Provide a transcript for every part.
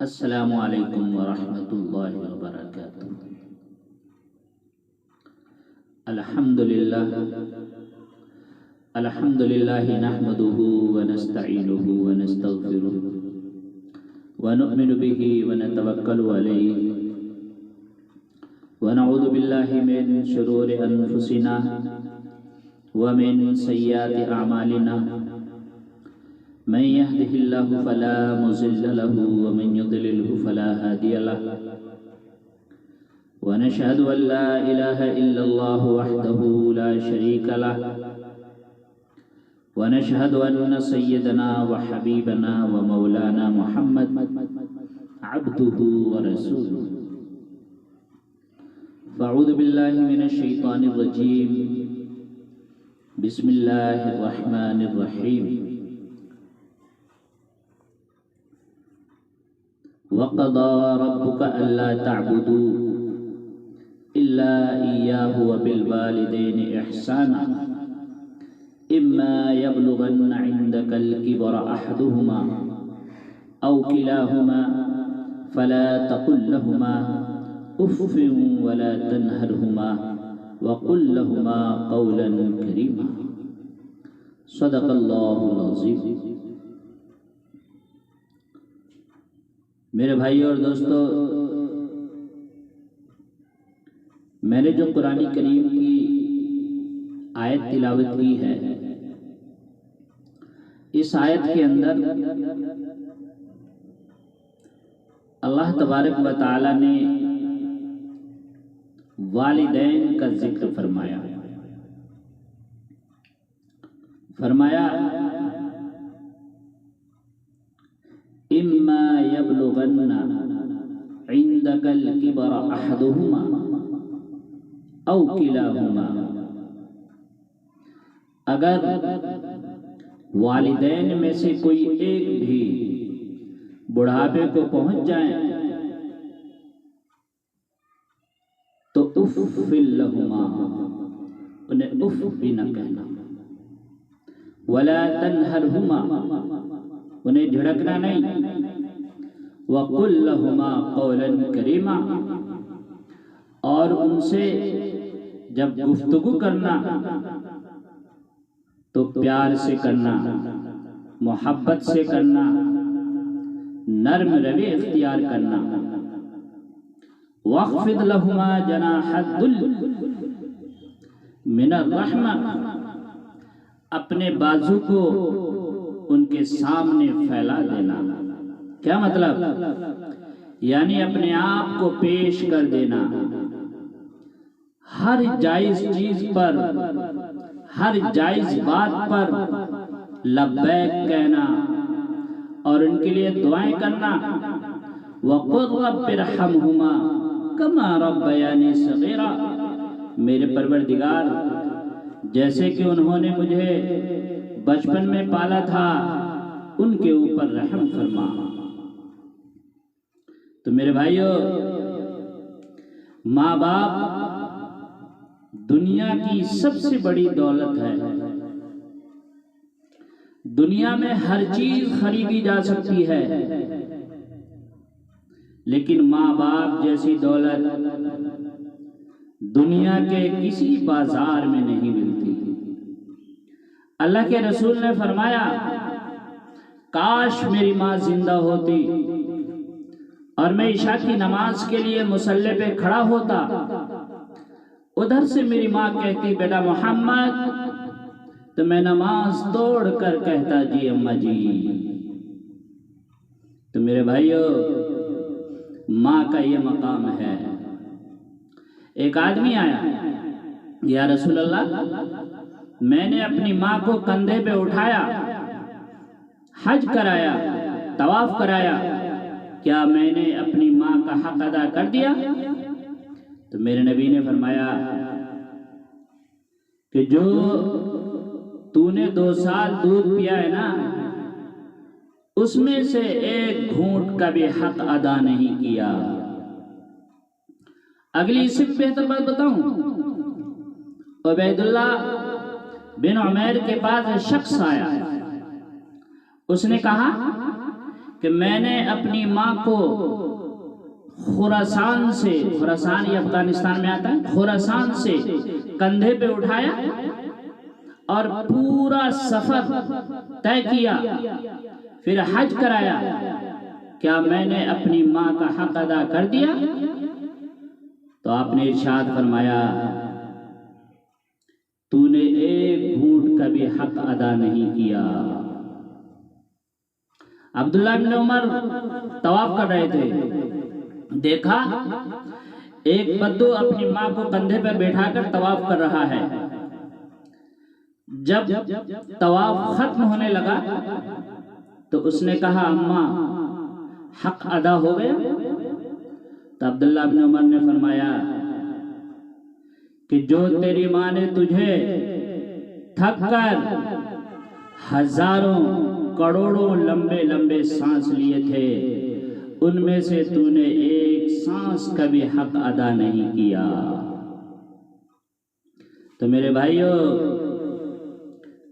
अस्सलामु अलैकुम वरहमतुल्लाहि वबरकातुहू। अल्हम्दुलिल्लाह नहमदुहु व नस्तईनुहु व नस्तगफिरुहु व नु'मिनु बिही व नतवक्कलु अलैहि व नऊज़ु बिल्लाहि मिन शुरूरि अनफुसिना व मिन सय्यिआति अमालिना मन यहदिहिल्लाहु फला मुज़िल्ल लहु व मन युद्लिलहु फला हादिय लहु व नशहदु अन ला इलाहा इल्लल्लाहु वहदहु ला शरीका लहु व नशहदु अन्न सय्यदना व हबीबना व मौलाना मुहम्मद अब्दुहु व रसूलुहु। फ़अऊज़ु बिल्लाहि मिनश शैतानिर रजीम। बिस्मिल्लाहिर रहमानिर रहीम। वक़ज़ा रब्बुका अल्ला तअबुदू इल्ला इय्याहु व बिल वालिदैनि इहसाना इम्मा यबलुगन्ना इंदकल किबरा अहदुहुमा औ किलाहुमा फला तकुल लहुमा उफ़्फ़िन वला तन्हरहुमा वक़ुल लहुमा क़ौलन करीमा। सदक़ल्लाहुल अज़ीम। मेरे भाई और दोस्तों, मैंने जो कुरान करीम की आयत तिलावत की है, इस आयत के अंदर अल्लाह तबारक व तआला ने वालिदैन का जिक्र फरमाया इम्मा यबलुगन्ना इंदकल किबरा अहदुहुमा औ किलाहुमा। अगर वालिदैन में से कोई एक भी बुढ़ापे को पहुंच जाए तो उफ़्फ़िल लहुमा, उन्हें उफ़ भी न कहना, वला तन्हरहुमा, उन्हें झिड़कना नहीं, वक़ुल लहुमा क़ौलन करीमा, और उनसे जब गुफ्तगू करना तो प्यार से करना, मोहब्बत से करना, नर्म रवै इख्तियार करना। वख़्फ़िद लहुमा जनाहद्दुल मिनर रहमा, अपने बाजू को उनके सामने फैला देना। क्या मतलब? यानी अपने आप को पेश कर देना, हर जायज़ चीज पर, हर जायज़ बात पर लब्बैक कहना और उनके लिए दुआएं करना। वक़ुल रब्बिरहमहुमा कमा रब्बयानी सग़ीरा, मेरे परवरदिगार, जैसे कि उन्होंने मुझे बचपन में पाला था, उनके ऊपर रहम फरमा। तो मेरे भाइयों, माँ बाप दुनिया की सबसे बड़ी दौलत है। दुनिया में हर चीज खरीदी जा सकती है, लेकिन माँ बाप जैसी दौलत दुनिया के किसी बाजार में नहीं मिलती। अल्लाह के रसूल ने फरमाया, काश मेरी माँ जिंदा होती और मैं इशा की नमाज के लिए मुसल्ले पे खड़ा होता, उधर से मेरी माँ कहती, बेटा मोहम्मद, तो मैं नमाज तोड़ कर कहता, जी अम्मा जी। तो मेरे भाइयों, माँ का ये मकाम है। एक आदमी आया, या रसूल अल्लाह, मैंने अपनी माँ को कंधे पे उठाया, हज कराया, तवाफ कराया, क्या मैंने अपनी माँ का हक अदा कर दिया? तो मेरे नबी ने फरमाया कि जो तूने 2 साल दूध पिया है ना, उसमें से एक घूंट का भी हक अदा नहीं किया। अगली इससे बेहतर बात बताऊं, उबैदुल्लाह बिन उमैर के पास शख्स आया, उसने कहा कि मैंने अपनी माँ को खुरासान से, खुरासान ये अफगानिस्तान में आता है, खुरासान से कंधे पे उठाया और पूरा सफर तय किया, फिर हज कराया। क्या मैंने अपनी माँ का हक अदा कर दिया? तो आपने इरशाद फरमाया, तूने एक घूंट का भी हक अदा नहीं किया। अब्दुल्लाह इब्न उमर तवाफ कर रहे थे, देखा एक बद्दू अपनी माँ को कंधे पर बैठाकर तवाफ कर रहा है। जब तवाफ खत्म होने लगा तो उसने कहा, अम्मा हक अदा हो गया? तो अब्दुल्लाह इब्न उमर ने फरमाया कि जो तेरी माँ ने तुझे थक कर हजारों करोड़ों लंबे लंबे सांस लिए थे, उनमें से तूने एक सांस का भी हक अदा नहीं किया। तो मेरे भाइयों,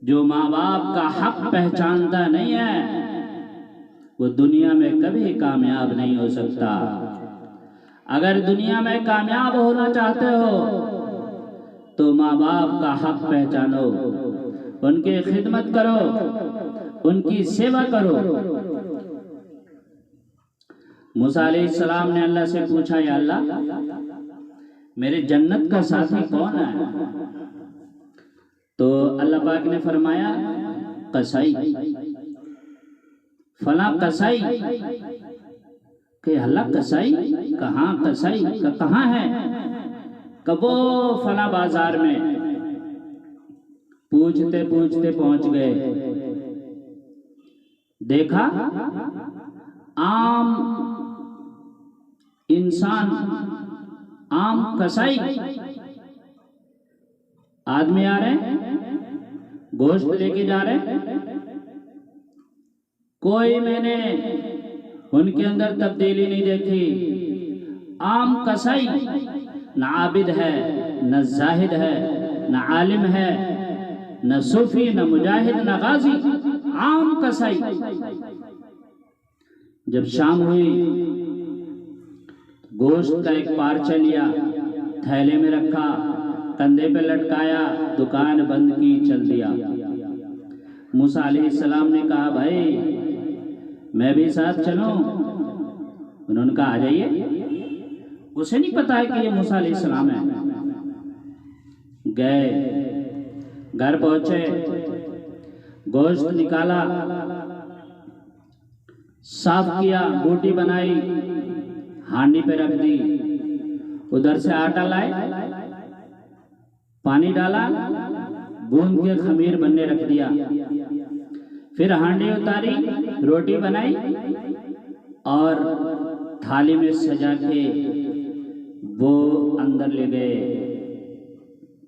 जो माँ बाप का हक पहचानता नहीं है वो दुनिया में कभी कामयाब नहीं हो सकता। अगर दुनिया में कामयाब होना चाहते हो तो माँ बाप का हक पहचानो, उनकी खिदमत करो, उनकी सेवा करो। मूसा अलैहिस्सलाम ने अल्लाह से पूछा, या अल्लाह मेरे जन्नत का साथी कौन है? तो अल्लाह पाक ने फरमाया, कसाई, फला कसाई। कि अल्लाह कसाई कहाँ, कसाई का कहाँ है? कबो फला बाजार में। पूछते पूछते पहुंच गए, देखा आम इंसान, आम कसाई आदमी आ रहे, गोश्त लेके जा रहे। कोई मैंने उनके अंदर तब्दीली नहीं देखी। आम कसाई, न आबिद है, न जाहिद है, न आलिम है, न सूफी, न मुजाहिद, न गाजी, आम कसाई। जब शाम हुई, गोश्त का एक पार्चा लिया, थैले में रखा, कंधे पे लटकाया, दुकान बंद की, चल दिया। मूसा अलैहिस्सलाम ने कहा, भाई मैं भी साथ चलूं? उन्होंने कहा, आ जाइए। उसे नहीं पता है कि ये मूसा अलैहिस्सलाम है। गए, घर पहुंचे, गोश्त निकाला, साफ किया, बोटी बनाई, हांडी पे रख दी। उधर से आटा लाए, पानी डाला, गूंद के खमीर बनने रख दिया। फिर हांडी उतारी, रोटी बनाई और थाली में सजा के वो अंदर ले गए।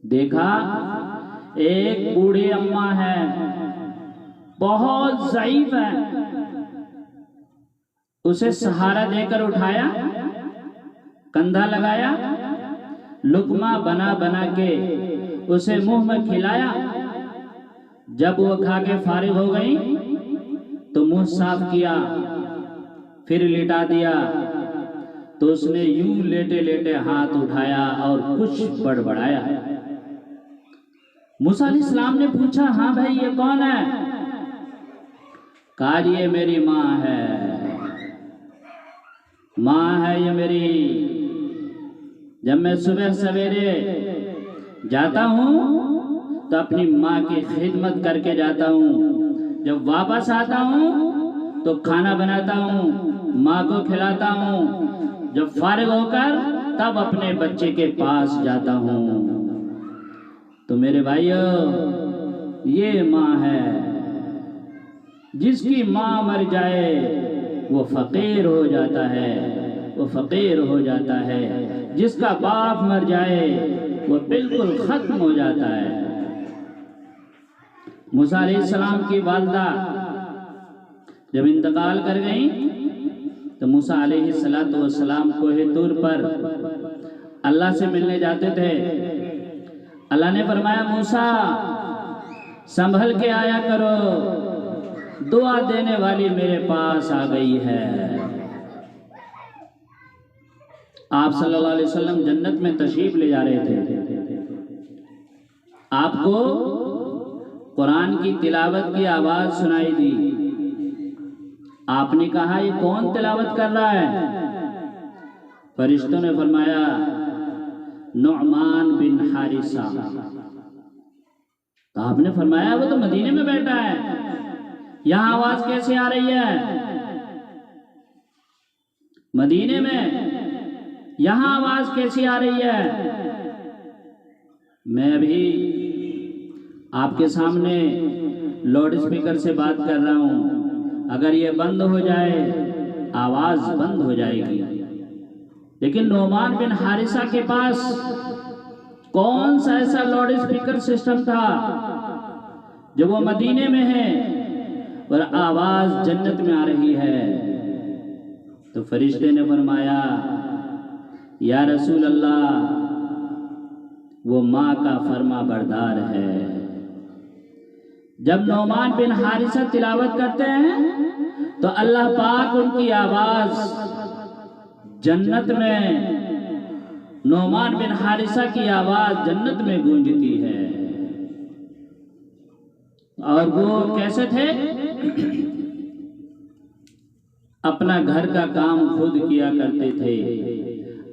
देखा एक बूढ़ी अम्मा है, बहुत ज़ईफ है। उसे सहारा देकर उठाया, कंधा लगाया, लुकमा बना बना के उसे मुंह में खिलाया। जब वो खा के फारिग हो गई तो मुंह साफ किया, फिर लिटा दिया। तो उसने यूं लेटे लेटे हाथ उठाया और कुछ बड़बड़ाया। मूसा अलैहिस्सलाम ने पूछा, हाँ भाई ये कौन है? कहा, ये मेरी माँ है, माँ है ये मेरी। जब मैं सुबह सवेरे जाता हूँ तो अपनी माँ की खिदमत करके जाता हूँ। जब वापस आता हूँ तो खाना बनाता हूँ, माँ को खिलाता हूँ। जब फारिग होकर तब अपने बच्चे के पास जाता हूँ। तो मेरे भाइयों, ये माँ है। जिसकी माँ मर जाए वो फकीर हो जाता है, वो फकीर हो जाता है। जिसका बाप मर जाए वो बिल्कुल खत्म हो जाता है। मूसा अलैहिस्सलाम की वालिदा जब इंतकाल कर गई तो मूसा अलैहिस्सलाम कोहे तूर पर अल्लाह से मिलने जाते थे। अल्लाह ने फरमाया, मूसा संभल के आया करो, दुआ देने वाली मेरे पास आ गई है। आप सल्लल्लाहु अलैहि वसल्लम जन्नत में तशरीफ ले जा रहे थे। आपको कुरान की तिलावत की आवाज सुनाई दी। आपने कहा ये कौन तिलावत कर रहा है? फरिश्तों ने फरमाया नुअमान बिन हारिसा। तो आपने फरमाया वो तो मदीने में बैठा है, यहां आवाज कैसे आ रही है? मदीने में यहां आवाज कैसी आ रही है? मैं अभी आपके सामने लाउड स्पीकर से बात कर रहा हूं, अगर ये बंद हो जाए आवाज बंद हो जाएगी। लेकिन नुअमान बिन हारिसा के पास कौन सा ऐसा लाउड स्पीकर सिस्टम था जो वो मदीने में है और आवाज जन्नत में आ रही है? तो फरिश्ते ने फरमाया या रसूल अल्लाह, वो माँ का फरमा बरदार है। जब नुअमान बिन हारिसा तिलावत करते हैं तो अल्लाह पाक उनकी आवाज जन्नत में, नुअमान बिन हारिसा की आवाज जन्नत में गूंजती है। और वो कैसे थे? अपना घर का काम खुद किया करते थे,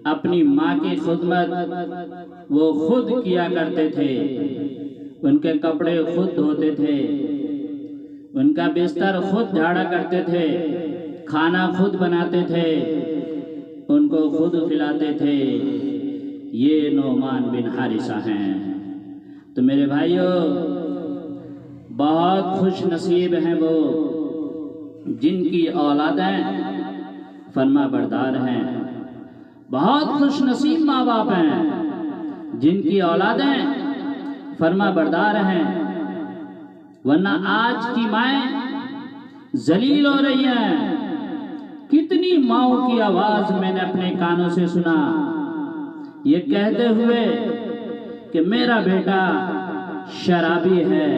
अपनी माँ की खिदमत वो खुद किया करते थे, उनके कपड़े खुद धोते थे, उनका बिस्तर खुद झाड़ा करते थे, खाना खुद बनाते थे, उनको खुद खिलाते थे। ये नुअमान बिन हारिसा हैं। तो मेरे भाइयों, बहुत खुश नसीब हैं वो जिनकी औलादें फरमा बरदार हैं। बहुत खुश नसीब माँ बाप हैं जिनकी औलादें फरमा बरदार हैं। वरना आज की माएँ जलील हो रही हैं। कितनी माओं की आवाज मैंने अपने कानों से सुना ये कहते हुए कि मेरा बेटा शराबी है,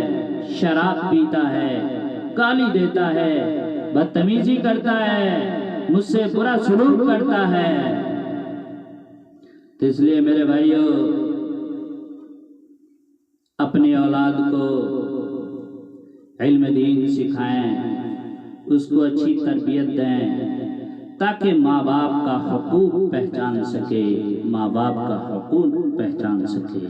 शराब पीता है, गाली देता है, बदतमीजी करता है, मुझसे बुरा सलूक करता है। तो इसलिए मेरे भाइयों, अपनी औलाद को इल्म दीन सिखाएं, उसको अच्छी तरबियत दें ताकि माँ बाप का हकूक पहचान सके, माँ बाप का हकूक पहचान सके।